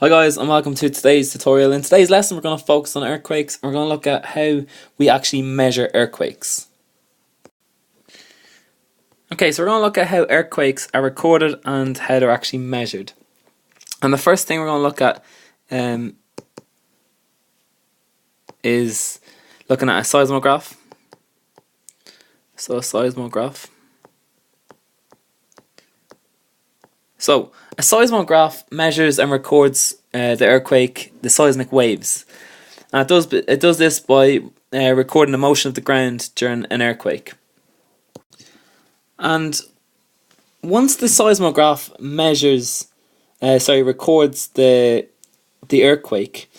Hi guys, and welcome to today's tutorial. In today's lesson we're going to focus on earthquakes. We're going to look at how we actually measure earthquakes. Okay, so we're going to look at how earthquakes are recorded and how they're actually measured. And the first thing we're going to look at is looking at a seismograph. So a seismograph. So a seismograph measures and records the earthquake, the seismic waves. And it does this by recording the motion of the ground during an earthquake. And once the seismograph records the earthquake,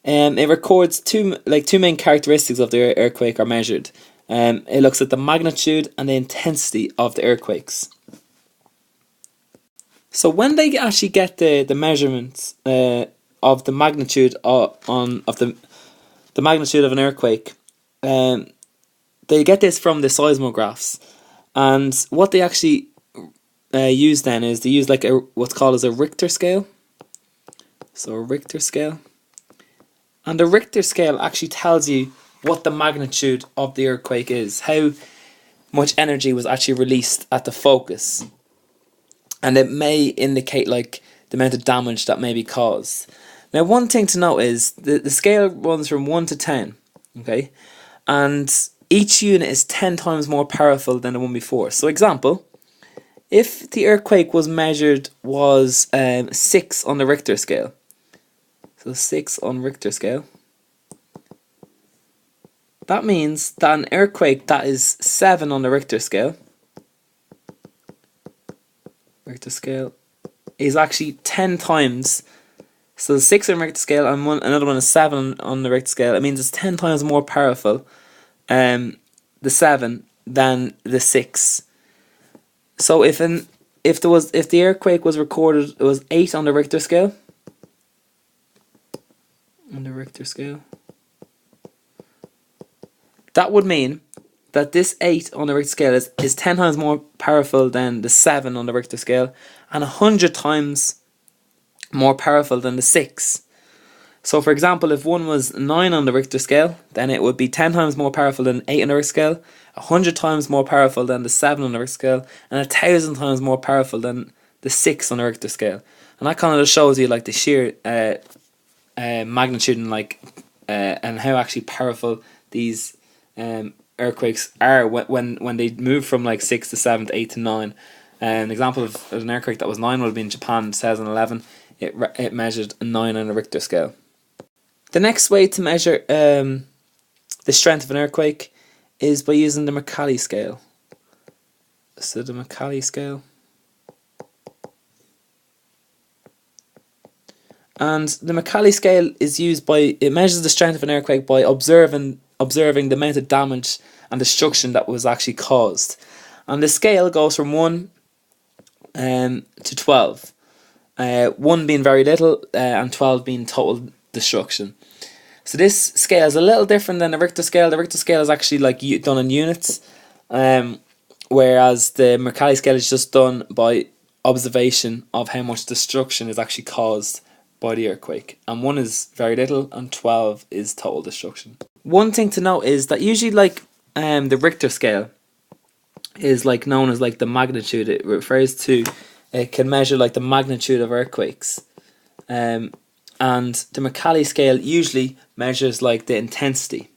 it records two main characteristics of the earthquake are measured. It looks at the magnitude and the intensity of the earthquakes. So when they actually get the measurements of the magnitude the magnitude of an earthquake, they get this from the seismographs, and what they actually use then is they use what's called as a Richter scale. So a Richter scale, and the Richter scale actually tells you what the magnitude of the earthquake is, how much energy was actually released at the focus. And it may indicate the amount of damage that may be caused. Now, one thing to note is the scale runs from 1 to 10, okay? And each unit is 10 times more powerful than the one before. So, example, if the earthquake was 6 on the Richter scale, so 6 on Richter scale, that means that an earthquake that is 7 on the Richter scale is actually 10 times. So the 6 on the Richter scale and another one is 7 on the Richter scale. It means it's 10 times more powerful, the 7 than the 6. So if the earthquake was recorded, it was 8 on the Richter scale. That would mean that this 8 on the Richter scale is 10 times more powerful than the 7 on the Richter scale, and 100 times more powerful than the 6. So, for example, if one was 9 on the Richter scale, then it would be 10 times more powerful than 8 on the Richter scale, 100 times more powerful than the 7 on the Richter scale, and 1,000 times more powerful than the 6 on the Richter scale. And that kind of just shows you the sheer magnitude and how actually powerful these earthquakes are when they move from 6 to 7 to 8 to 9. An example of an earthquake that was 9 would have been in Japan in 2011. It measured a 9 on a Richter scale. The next way to measure the strength of an earthquake is by using the Macaulay Scale. So the Macaulay Scale. And the Macaulay Scale is used it measures the strength of an earthquake by observing the amount of damage and destruction that was actually caused. And the scale goes from 1 to 12. 1 being very little and 12 being total destruction. So this scale is a little different than the Richter scale. The Richter scale is actually done in units, whereas the Macaulay Scale is just done by observation of how much destruction is actually caused by the earthquake. And 1 is very little and 12 is total destruction. One thing to note is that usually the Richter scale is known as the magnitude. It refers to, it can measure the magnitude of earthquakes. And the Macaulay Scale usually measures the intensity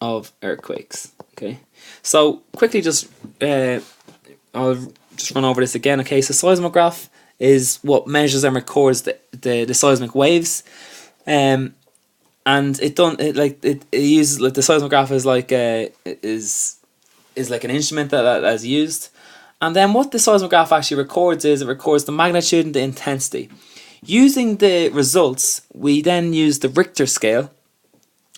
of earthquakes. Okay, so quickly I'll just run over this again. Okay, so seismograph is what measures and records the seismic waves. And it uses the seismograph is an instrument that is used. And then what the seismograph actually records is it records the magnitude and the intensity. Using the results, we then use the Richter scale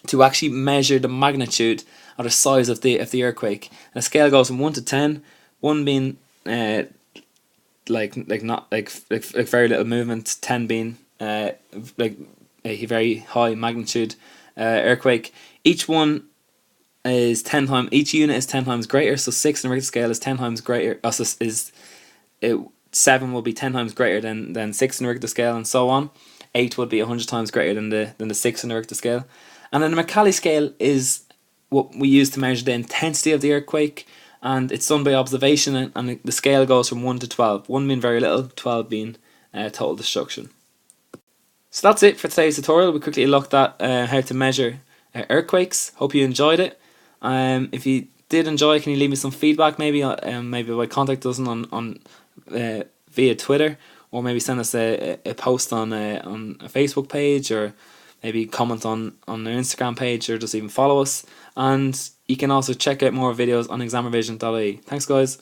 to actually measure the magnitude or the size of the earthquake. And the scale goes from 1 to 10, 1 being very little movement, 10 being a very high magnitude earthquake. Each unit is 10 times greater. So 6 on the Richter scale is 10 times greater. 7 will be 10 times greater than 6 in the Richter scale, and so on. 8 would be 100 times greater than the 6 in the Richter scale. And then the Macaulay scale is what we use to measure the intensity of the earthquake, and it's done by observation, and the scale goes from 1 to 12. 1 being very little, 12 being total destruction. So that's it for today's tutorial. We quickly looked at how to measure earthquakes. Hope you enjoyed it. If you did enjoy, can you leave me some feedback? Maybe by contact us on via Twitter, or maybe send us a post on a Facebook page, or maybe comment on our Instagram page, or just even follow us. And you can also check out more videos on examrevision.ie. Thanks, guys.